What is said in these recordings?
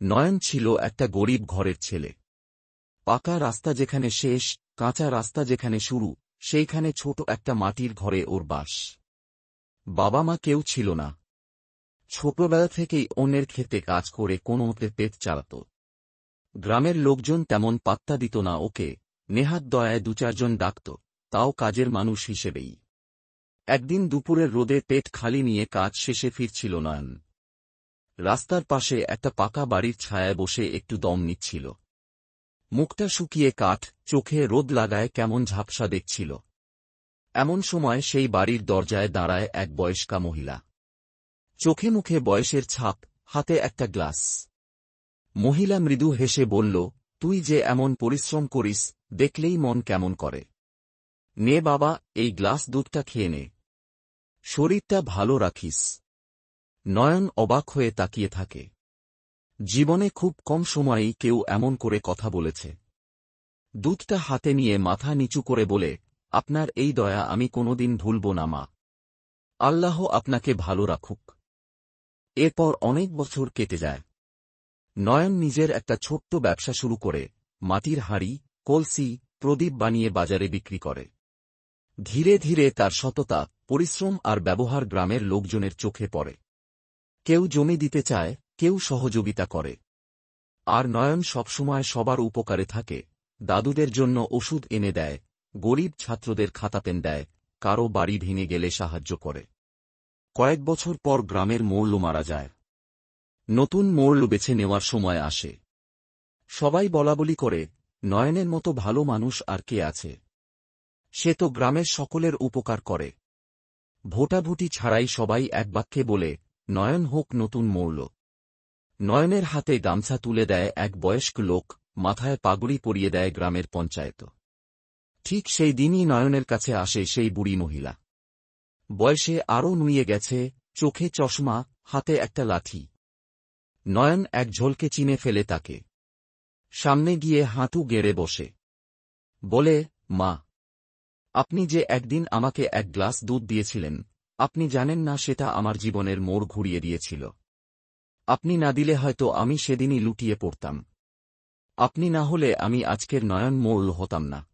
নয়ন ছিল একটা গরিব ঘরের ছেলে। পাকা রাস্তা যেখানে শেষ, কাঁচা রাস্তা যেখানে শুরু, সেইখানে ছোট একটা মাটির ঘরে ওর বাস। বাবা মা কেউ ছিল না। ছোটবেলা থেকেই অন্যের ক্ষেতে কাজ করে কোনোমতে পেট চালাত। গ্রামের লোকজন তেমন পাত্তা দিত না ওকে, নেহাত দয়ায় দু চারজন ডাকত, তাও কাজের মানুষ হিসেবেই। একদিন দুপুরের রোদে পেট খালি নিয়ে কাজ শেষে ফিরছিল নয়ন। রাস্তার পাশে একটা পাকা বাড়ির ছায়ায় বসে একটু দম নিচ্ছিল। মুখটা শুকিয়ে কাঠ, চোখে রোদ লাগায় কেমন ঝাপসা দেখছিল। এমন সময় সেই বাড়ির দরজায় দাঁড়ায় এক বয়স্কা মহিলা। চোখে মুখে বয়সের ছাপ, হাতে একটা গ্লাস। মহিলা মৃদু হেসে বলল, তুই যে এমন পরিশ্রম করিস, দেখলেই মন কেমন করে। নে বাবা, এই গ্লাস দুধটা খেয়ে নে, শরীরটা ভালো রাখিস। নয়ন অবাক হয়ে তাকিয়ে থাকে। জীবনে খুব কম সময়েই কেউ এমন করে কথা বলেছে। দুধটা হাতে নিয়ে মাথা নিচু করে বলে, আপনার এই দয়া আমি কোনোদিন ভুলব না মা। আল্লাহ আপনাকে ভালো রাখুক। এরপর অনেক বছর কেটে যায়। নয়ন নিজের একটা ছোট্ট ব্যবসা শুরু করে, মাটির হাঁড়ি, কলসি, প্রদীপ বানিয়ে বাজারে বিক্রি করে। ধীরে ধীরে তার সততা, পরিশ্রম আর ব্যবহার গ্রামের লোকজনের চোখে পড়ে। কেউ জমি দিতে চায়, কেউ সহযোগিতা করে। আর নয়ন সবসময় সবার উপকারে থাকে। দাদুদের জন্য ওষুধ এনে দেয়, গরিব ছাত্রদের খাতা পেন দেয়, কারো বাড়ি ভেঙে গেলে সাহায্য করে। কয়েক বছর পর গ্রামের মোড়ল মারা যায়। নতুন মোড়ল বেছে নেওয়ার সময় আসে। সবাই বলাবলি করে, নয়নের মতো ভালো মানুষ আর কে আছে? সে তো গ্রামের সকলের উপকার করে। ভোটাভুটি ছাড়াই সবাই এক বাক্যে বলে, নয়ন হোক নতুন মোড়ল। নয়নের হাতে গামছা তুলে দেয় এক বয়স্ক লোক, মাথায় পাগড়ি পরিয়ে দেয় গ্রামের পঞ্চায়েত। ঠিক সেই দিনই নয়নের কাছে আসে সেই বুড়ি মহিলা। বয়সে আরও নুয়ে গেছে, চোখে চশমা, হাতে একটা লাঠি। নয়ন এক ঝলকে চিনে ফেলে তাকে। সামনে গিয়ে হাঁটু গেড়ে বসে বলে, মা, আপনি যে একদিন আমাকে এক গ্লাস দুধ দিয়েছিলেন, আপনি জানেন না সেটা আমার জীবনের মোড় ঘুরিয়ে দিয়েছিল। আপনি না দিলে হয়তো আমি সেদিনই লুটিয়ে পড়তাম। আপনি না হলে আমি আজকের নয়ন মোড়ল হতাম না।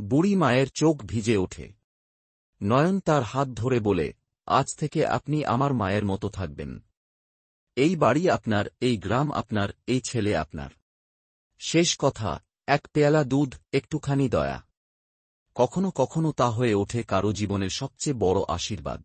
বুড়ি মায়ের চোখ ভিজে ওঠে। নয়ন তার হাত ধরে বলে, আজ থেকে আপনি আমার মায়ের মতো থাকবেন। এই বাড়ি আপনার, এই গ্রাম আপনার, এই ছেলে আপনার। শেষ কথা, এক পেয়ালা দুধ, একটুখানি দয়া। কখনো কখনো তা হয়ে ওঠে কারো জীবনের সবচেয়ে বড় আশীর্বাদ।